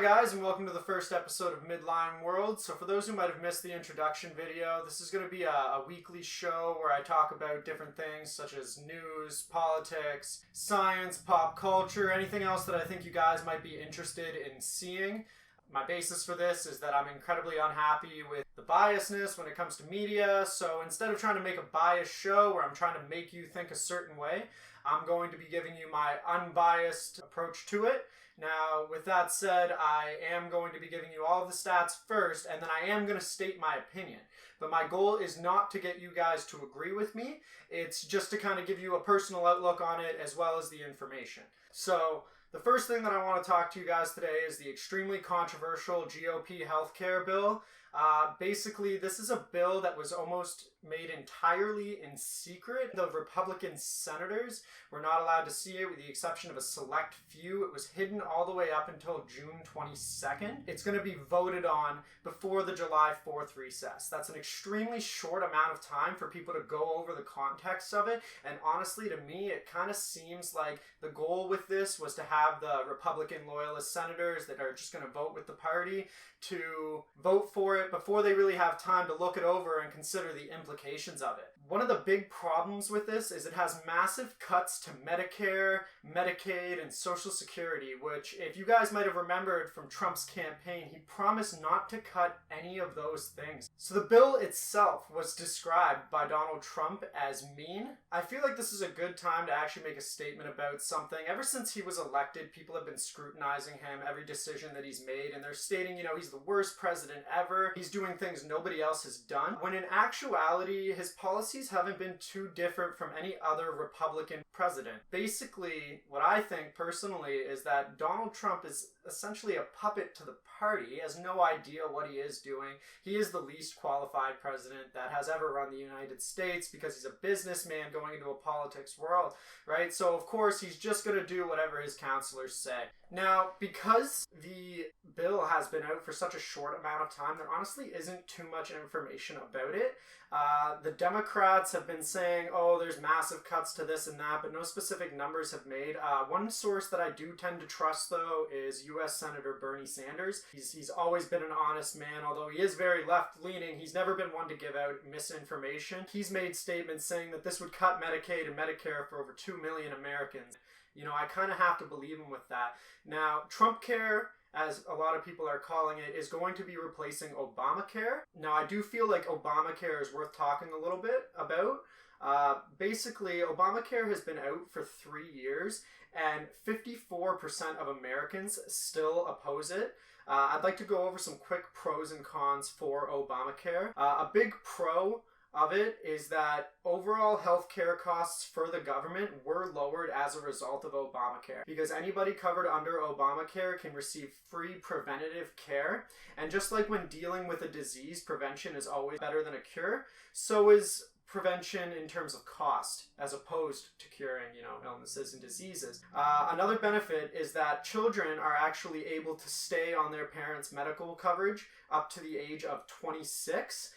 guys, and welcome to the first episode of Midline World. So for those who might have missed the introduction video, this is going to be a weekly show where I talk about different things such as news, politics, science, pop culture, anything else that I think you guys might be interested in seeing. My basis for this is that I'm incredibly unhappy with the biasness when it comes to media, so instead of trying to make a biased show where I'm trying to make you think a certain way, I'm going to be giving you my unbiased approach to it. Now, with that said, I am going to be giving you all of the stats first, and then I am going to state my opinion. But my goal is not to get you guys to agree with me. It's just to kind of give you a personal outlook on it as well as the information. So, the first thing that I want to talk to you guys today is the extremely controversial GOP healthcare bill. Basically, this is a bill that was almost made entirely in secret. The Republican senators were not allowed to see it with the exception of a select few. It was hidden all the way up until June 22nd. It's going to be voted on before the July 4th recess. That's an extremely short amount of time for people to go over the context of it. And honestly, to me, it kind of seems like the goal with this was to have the Republican loyalist senators that are just going to vote with the party to vote for it before they really have time to look it over and consider the implications of it. One of the big problems with this is it has massive cuts to Medicare, Medicaid, and Social Security, which, if you guys might have remembered from Trump's campaign, he promised not to cut any of those things. So the bill itself was described by Donald Trump as mean. I feel like this is a good time to actually make a statement about something. Ever since he was elected, people have been scrutinizing him, every decision that he's made, and they're stating, he's the worst president ever. He's doing things nobody else has done. When in actuality, his policies haven't been too different from any other Republican president. Basically, what I think personally is that Donald Trump is essentially a puppet to the party. He has no idea what he is doing. He is the least qualified president that has ever run the United States because he's a businessman going into a politics world, right? So of course he's just going to do whatever his counselors say. Now, because the bill has been out for such a short amount of time, there honestly isn't too much information about it. The Democrats have been saying, there's massive cuts to this and that, but no specific numbers have made. One source that I do tend to trust, though, is U.S. Senator Bernie Sanders. He's always been an honest man, although he is very left-leaning. He's never been one to give out misinformation. He's made statements saying that this would cut Medicaid and Medicare for over 2 million Americans. I kind of have to believe him with that. Now, Trump Care, as a lot of people are calling it, is going to be replacing Obamacare. Now, I do feel like Obamacare is worth talking a little bit about. Basically, Obamacare has been out for 3 years, and 54% of Americans still oppose it. I'd like to go over some quick pros and cons for Obamacare. A big pro of it is that overall healthcare costs for the government were lowered as a result of Obamacare, because anybody covered under Obamacare can receive free preventative care. And just like when dealing with a disease, prevention is always better than a cure, so is prevention in terms of cost as opposed to curing, illnesses and diseases. Another benefit is that children are actually able to stay on their parents' medical coverage up to the age of 26.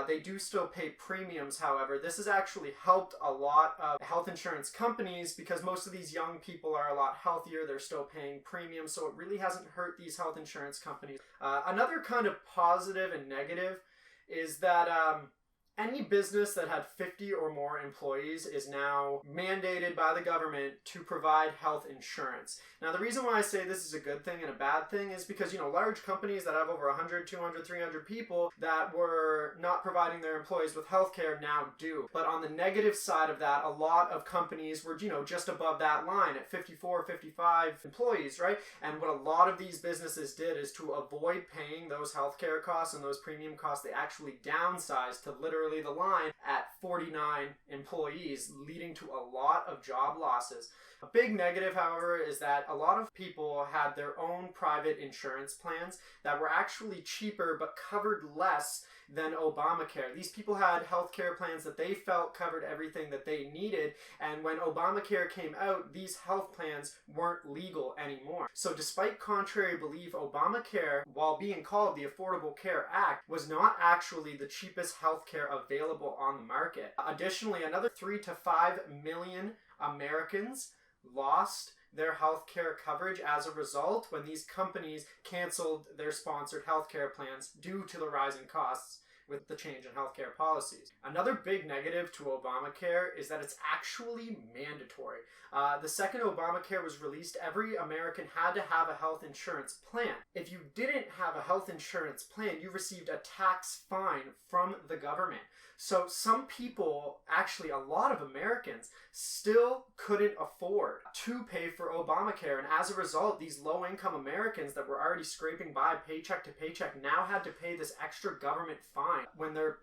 They do still pay premiums, however. This has actually helped a lot of health insurance companies because most of these young people are a lot healthier. They're still paying premiums, so it really hasn't hurt these health insurance companies. Another kind of positive and negative is that any business that had 50 or more employees is now mandated by the government to provide health insurance. Now, the reason why I say this is a good thing and a bad thing is because, large companies that have over 100, 200, 300 people that were not providing their employees with health care now do. But on the negative side of that, a lot of companies were, just above that line at 54, 55 employees, right? And what a lot of these businesses did is to avoid paying those healthcare costs and those premium costs, they actually downsized to literally the line at 49 employees, leading to a lot of job losses. A big negative, however, is that a lot of people had their own private insurance plans that were actually cheaper but covered less than Obamacare. These people had healthcare plans that they felt covered everything that they needed, and when Obamacare came out, these health plans weren't legal anymore. So despite contrary belief, Obamacare, while being called the Affordable Care Act, was not actually the cheapest healthcare available on the market. Additionally, another 3 to 5 million Americans lost their healthcare coverage as a result when these companies canceled their sponsored healthcare plans due to the rising costs with the change in healthcare policies. Another big negative to Obamacare is that it's actually mandatory. The second Obamacare was released, every American had to have a health insurance plan. If you didn't have a health insurance plan, you received a tax fine from the government. So some people, actually a lot of Americans, still couldn't afford to pay for Obamacare. And as a result, these low-income Americans that were already scraping by paycheck to paycheck now had to pay this extra government fine when they're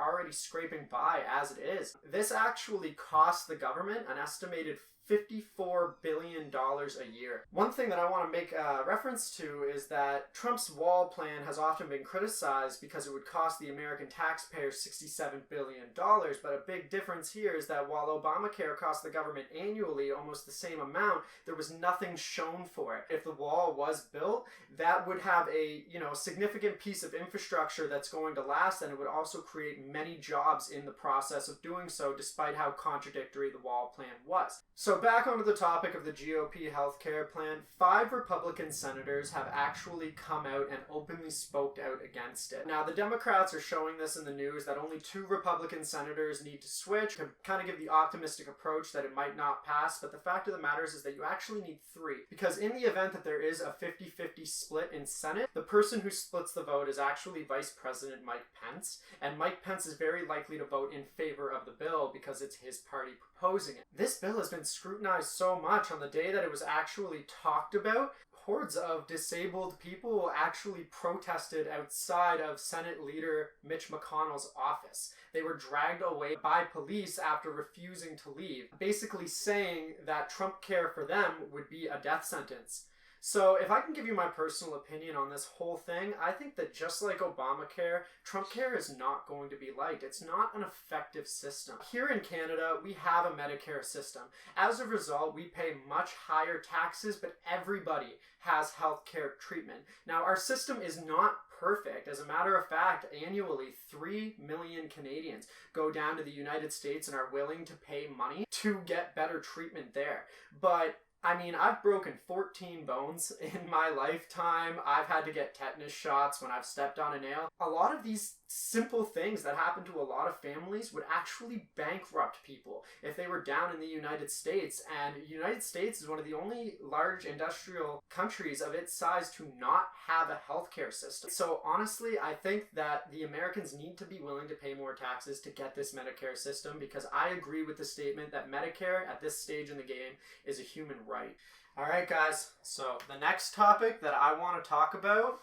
already scraping by as it is. This actually cost the government an estimated $54 billion a year. One thing that I want to make a reference to is that Trump's wall plan has often been criticized because it would cost the American taxpayer $67 billion. But a big difference here is that while Obamacare cost the government annually almost the same amount, there was nothing shown for it. If the wall was built, that would have a significant piece of infrastructure that's going to last, and it would also create many jobs in the process of doing so, despite how contradictory the wall plan was. So back onto the topic of the GOP healthcare plan, 5 Republican senators have actually come out and openly spoke out against it. Now, the Democrats are showing this in the news that only 2 Republican senators need to switch to kind of give the optimistic approach that it might not pass, but the fact of the matter is that you actually need 3. Because in the event that there is a 50-50 split in Senate, the person who splits the vote is actually Vice President Mike Pence, and Mike Pence is very likely to vote in favor of the bill because it's his party proposing it. This bill has been scrutinized so much. On the day that it was actually talked about, hordes of disabled people actually protested outside of Senate Leader Mitch McConnell's office. They were dragged away by police after refusing to leave, basically saying that Trump care for them would be a death sentence. So if I can give you my personal opinion on this whole thing, I think that just like Obamacare, Trump care is not going to be liked. It's not an effective system. Here in Canada, we have a Medicare system. As a result, we pay much higher taxes, but everybody has healthcare treatment. Now, our system is not perfect. As a matter of fact, annually 3 million Canadians go down to the United States and are willing to pay money to get better treatment there. But I mean, I've broken 14 bones in my lifetime. I've had to get tetanus shots when I've stepped on a nail. A lot of these simple things that happen to a lot of families would actually bankrupt people if they were down in the United States. And the United States is one of the only large industrial countries of its size to not have a healthcare system. So honestly, I think that the Americans need to be willing to pay more taxes to get this Medicare system, because I agree with the statement that Medicare at this stage in the game is a human right. All right, guys. So the next topic that I want to talk about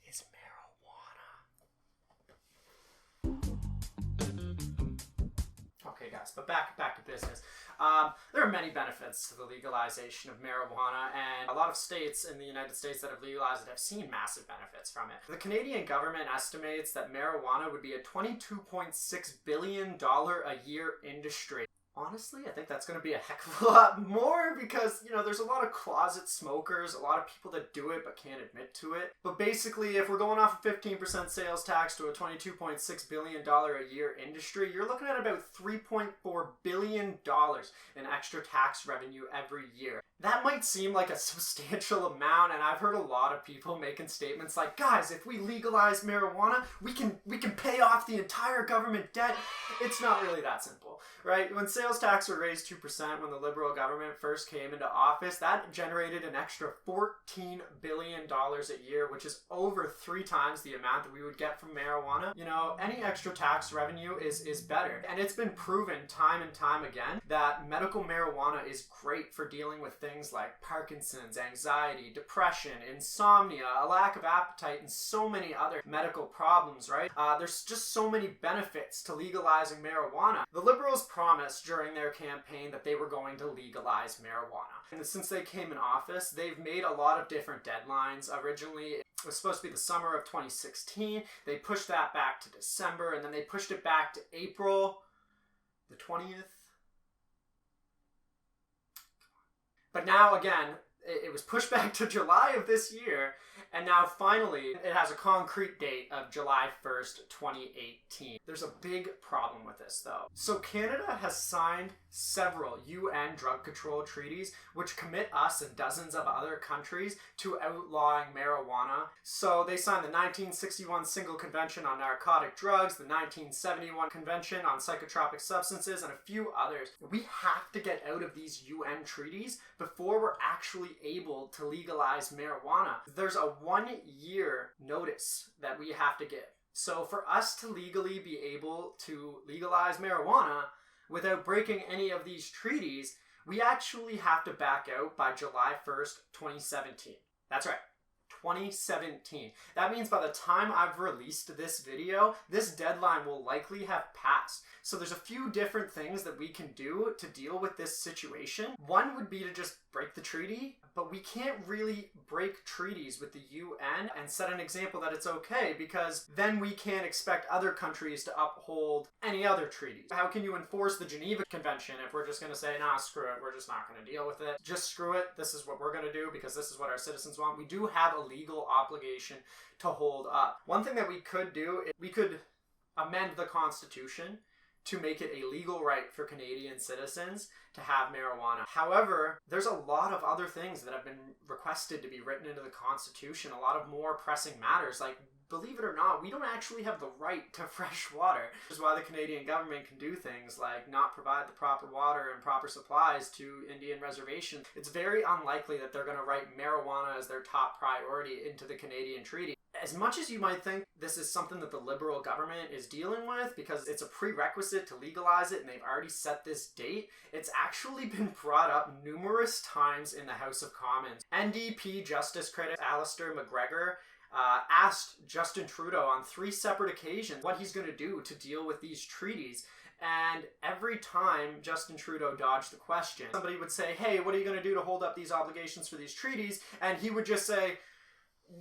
is marijuana. Okay, guys, but back to business. There are many benefits to the legalization of marijuana, and a lot of states in the United States that have legalized it have seen massive benefits from it. The Canadian government estimates that marijuana would be a $22.6 billion a year industry. Honestly, I think that's going to be a heck of a lot more because, there's a lot of closet smokers, a lot of people that do it but can't admit to it. But basically, if we're going off a 15% sales tax to a $22.6 billion a year industry, you're looking at about $3.4 billion in extra tax revenue every year. That might seem like a substantial amount, and I've heard a lot of people making statements like, guys, if we legalize marijuana, we can pay off the entire government debt. It's not really that simple, right? When sales tax were raised 2% when the Liberal government first came into office, that generated an extra $14 billion a year, which is over 3 times the amount that we would get from marijuana. Any extra tax revenue is better. And it's been proven time and time again that medical marijuana is great for dealing with things like Parkinson's, anxiety, depression, insomnia, a lack of appetite, and so many other medical problems, right? There's just so many benefits to legalizing marijuana. The Liberals promised during their campaign that they were going to legalize marijuana. And since they came in office, they've made a lot of different deadlines. Originally, it was supposed to be the summer of 2016. They pushed that back to December, and then they pushed it back to April the 20th. But now, again, It was pushed back to July of this year, and now finally it has a concrete date of July 1st, 2018. There's a big problem with this though. So Canada has signed several UN drug control treaties which commit us and dozens of other countries to outlawing marijuana. So they signed the 1961 Single Convention on Narcotic Drugs, the 1971 Convention on Psychotropic Substances, and a few others. We have to get out of these UN treaties before we're actually able to legalize marijuana. There's a 1-year notice that we have to give. So for us to legally be able to legalize marijuana without breaking any of these treaties, we actually have to back out by July 1st, 2017. That's right. 2017. That means by the time I've released this video, this deadline will likely have passed. So there's a few different things that we can do to deal with this situation. One would be to just break the treaty, but we can't really break treaties with the UN and set an example that it's okay, because then we can't expect other countries to uphold any other treaties. How can you enforce the Geneva Convention if we're just going to say, nah, screw it, we're just not going to deal with it. Just screw it, this is what we're going to do because this is what our citizens want. We do have a legal obligation to hold up. One thing that we could do is we could amend the Constitution to make it a legal right for Canadian citizens to have marijuana. However, there's a lot of other things that have been requested to be written into the Constitution, a lot of more pressing matters, like, believe it or not, we don't actually have the right to fresh water. Which is why the Canadian government can do things like not provide the proper water and proper supplies to Indian reservations. It's very unlikely that they're going to write marijuana as their top priority into the Canadian treaty. As much as you might think this is something that the Liberal government is dealing with because it's a prerequisite to legalize it and they've already set this date, it's actually been brought up numerous times in the House of Commons. NDP Justice critic Alistair McGregor asked Justin Trudeau on 3 separate occasions what he's going to do to deal with these treaties. And every time Justin Trudeau dodged the question, somebody would say, hey, what are you going to do to hold up these obligations for these treaties? And he would just say,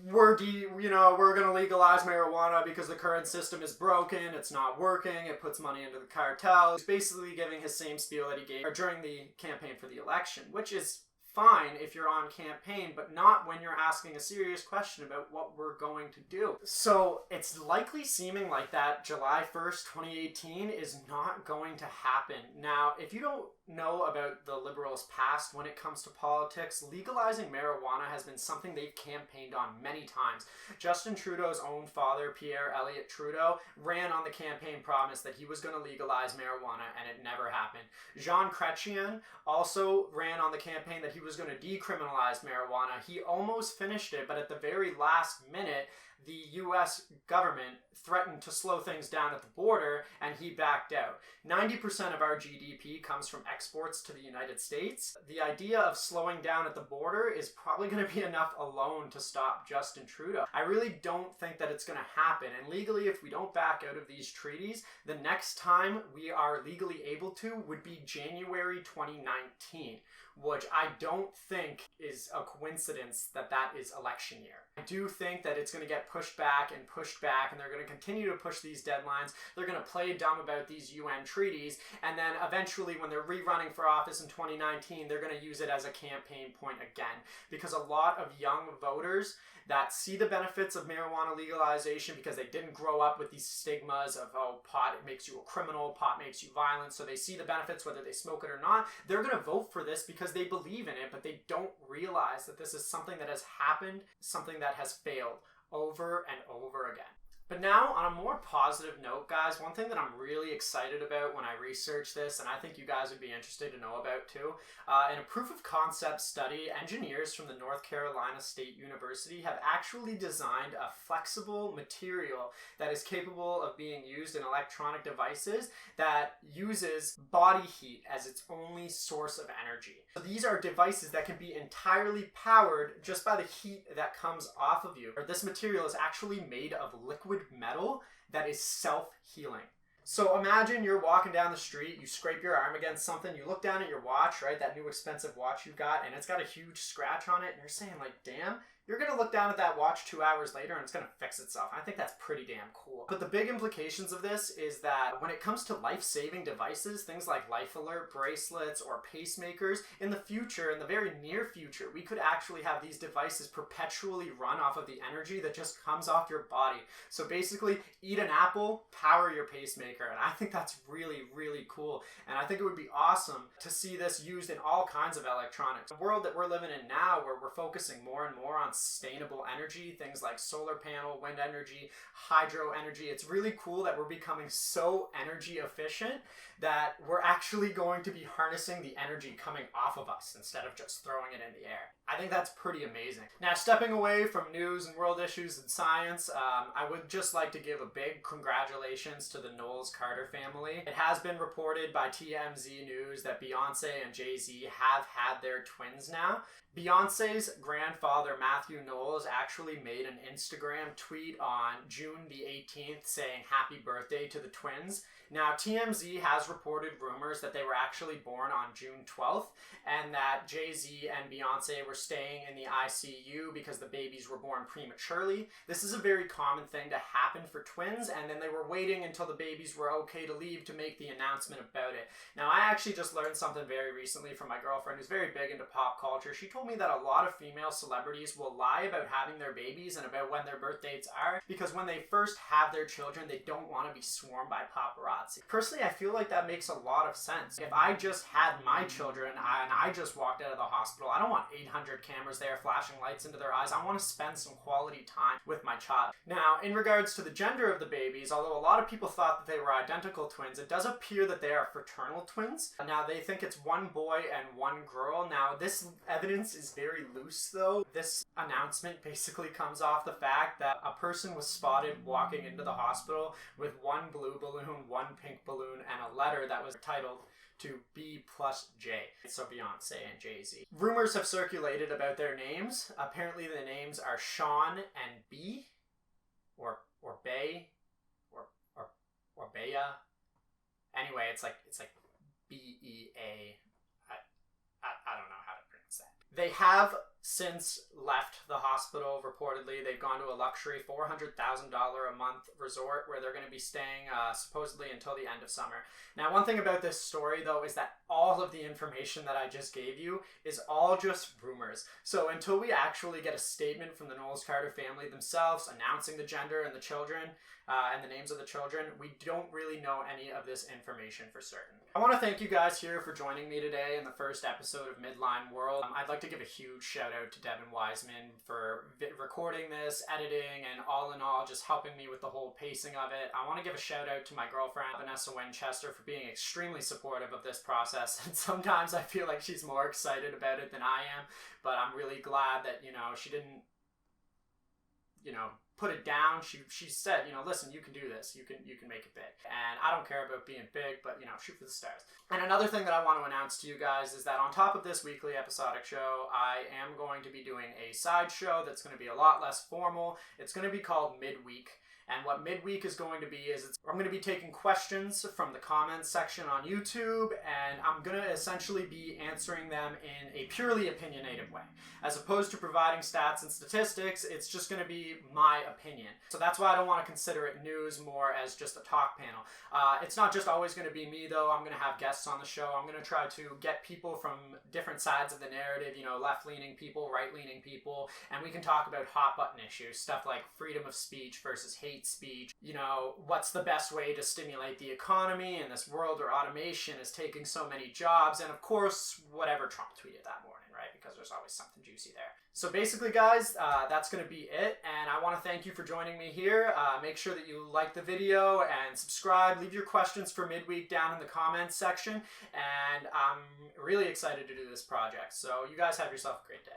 we're going to legalize marijuana because the current system is broken, it's not working, it puts money into the cartel. He's basically giving his same spiel that he gave during the campaign for the election, which is fine if you're on campaign, but not when you're asking a serious question about what we're going to do. So it's likely seeming like that July 1st, 2018 is not going to happen. Now, if you don't know about the Liberals' past when it comes to politics, legalizing marijuana has been something they've campaigned on many times. Justin Trudeau's own father, Pierre Elliott Trudeau, ran on the campaign promise that he was going to legalize marijuana, and it never happened. Jean Chrétien also ran on the campaign that he was going to decriminalize marijuana. He almost finished it, but at the very last minute, the US government threatened to slow things down at the border, and he backed out. 90% of our GDP comes from exports to the United States. The idea of slowing down at the border is probably going to be enough alone to stop Justin Trudeau. I really don't think that it's going to happen, and legally, if we don't back out of these treaties, the next time we are legally able to would be January 2019, which I don't think is a coincidence that that is election year. I do think that it's going to get pushed back, and they're going to continue to push these deadlines. They're going to play dumb about these UN treaties, and then eventually when they're rerunning for office in 2019, they're going to use it as a campaign point again. Because a lot of young voters that see the benefits of marijuana legalization because they didn't grow up with these stigmas of, oh, pot it makes you a criminal, pot makes you violent, so they see the benefits whether they smoke it or not, they're going to vote for this because they believe in it, but they don't realize that this is something that has happened, something that has failed over and over again. But now, on a more positive note, guys, one thing that I'm really excited about when I researched this, and I think you guys would be interested to know about too, in a proof of concept study, engineers from the North Carolina State University have actually designed a flexible material that is capable of being used in electronic devices that uses body heat as its only source of energy. So these are devices that can be entirely powered just by the heat that comes off of you. This material is actually made of liquid metal that is self-healing. So imagine you're walking down the street, you scrape your arm against something, you look down at your watch, right, that new expensive watch you've got, and it's got a huge scratch on it, and you're saying like, damn, you're going to look down at that watch 2 hours later and it's going to fix itself. I think that's pretty damn cool. But the big implications of this is that when it comes to life-saving devices, things like Life Alert bracelets or pacemakers, in the future, in the very near future, we could actually have these devices perpetually run off of the energy that just comes off your body. So basically, eat an apple, power your pacemaker. And I think that's really, really cool. And I think it would be awesome to see this used in all kinds of electronics. The world that we're living in now, where we're focusing more and more on sustainable energy, things like solar panel, wind energy, hydro energy. It's really cool that we're becoming so energy efficient that we're actually going to be harnessing the energy coming off of us instead of just throwing it in the air. I think that's pretty amazing. Now, stepping away from news and world issues and science, I would just like to give a big congratulations to the Knowles Carter family. It has been reported by TMZ News that Beyonce and Jay-Z have had their twins now. Beyonce's grandfather, Matthew Knowles, actually made an Instagram tweet on June the 18th saying happy birthday to the twins. Now, TMZ has reported rumors that they were actually born on June 12th and that Jay-Z and Beyonce were staying in the ICU because the babies were born prematurely. This is a very common thing to happen for twins, and then they were waiting until the babies were okay to leave to make the announcement about it. Now, I actually just learned something very recently from my girlfriend who's very big into pop culture. She told me that a lot of female celebrities will lie about having their babies and about when their birth dates are because when they first have their children, they don't want to be swarmed by paparazzi. Personally, I feel like that makes a lot of sense. If I just had my children and I just walked out of the hospital, I don't want 800 cameras there flashing lights into their eyes. I want to spend some quality time with my child. Now, in regards to the gender of the babies, although a lot of people thought that they were identical twins, it does appear that they are fraternal twins. Now, they think it's one boy and one girl. Now, this evidence is very loose, though. This announcement basically comes off the fact that a person was spotted walking into the hospital with one blue balloon, one pink balloon, and a letter that was titled to B plus J. So Beyonce and Jay-Z. Rumors have circulated about their names. Apparently the names are Sean and B, or Bay, or Bea. Anyway, it's like B-E-A. I don't know how to pronounce that. They have since left the hospital, reportedly. They've gone to a luxury $400,000 a month resort where they're going to be staying supposedly until the end of summer. Now, one thing about this story, though, is that all of the information that I just gave you is all just rumors. So until we actually get a statement from the Knowles Carter family themselves announcing the gender and the children and the names of the children, we don't really know any of this information for certain. I want to thank you guys here for joining me today in the first episode of Midline World. I'd like to give a huge shout out to Devin Wiseman for recording this, editing, and all in all just helping me with the whole pacing of it. I want to give a shout out to my girlfriend Vanessa Winchester for being extremely supportive of this process, and sometimes I feel like she's more excited about it than I am, but I'm really glad that, you know, she didn't, you know, put it down. She said, you know, listen, you can do this. You can make it big. And I don't care about being big, but, you know, shoot for the stars. And another thing that I want to announce to you guys is that on top of this weekly episodic show, I am going to be doing a side show that's going to be a lot less formal. It's going to be called Midweek. And what Midweek is going to be is I'm going to be taking questions from the comments section on YouTube, and I'm going to essentially be answering them in a purely opinionated way. As opposed to providing stats and statistics, it's just going to be my opinion. So that's why I don't want to consider it news, more as just a talk panel. It's not just always going to be me, though. I'm going to have guests on the show. I'm going to try to get people from different sides of the narrative, you know, left-leaning people, right-leaning people, and we can talk about hot-button issues, stuff like freedom of speech versus hate speech, you know, what's the best way to stimulate the economy in this world where automation is taking so many jobs, and of course, whatever Trump tweeted that morning, right? Because there's always something juicy there. So basically, guys, that's going to be it, and I want to thank you for joining me here. Make sure that you like the video and subscribe. Leave your questions for Midweek down in the comments section, and I'm really excited to do this project. So you guys have yourself a great day.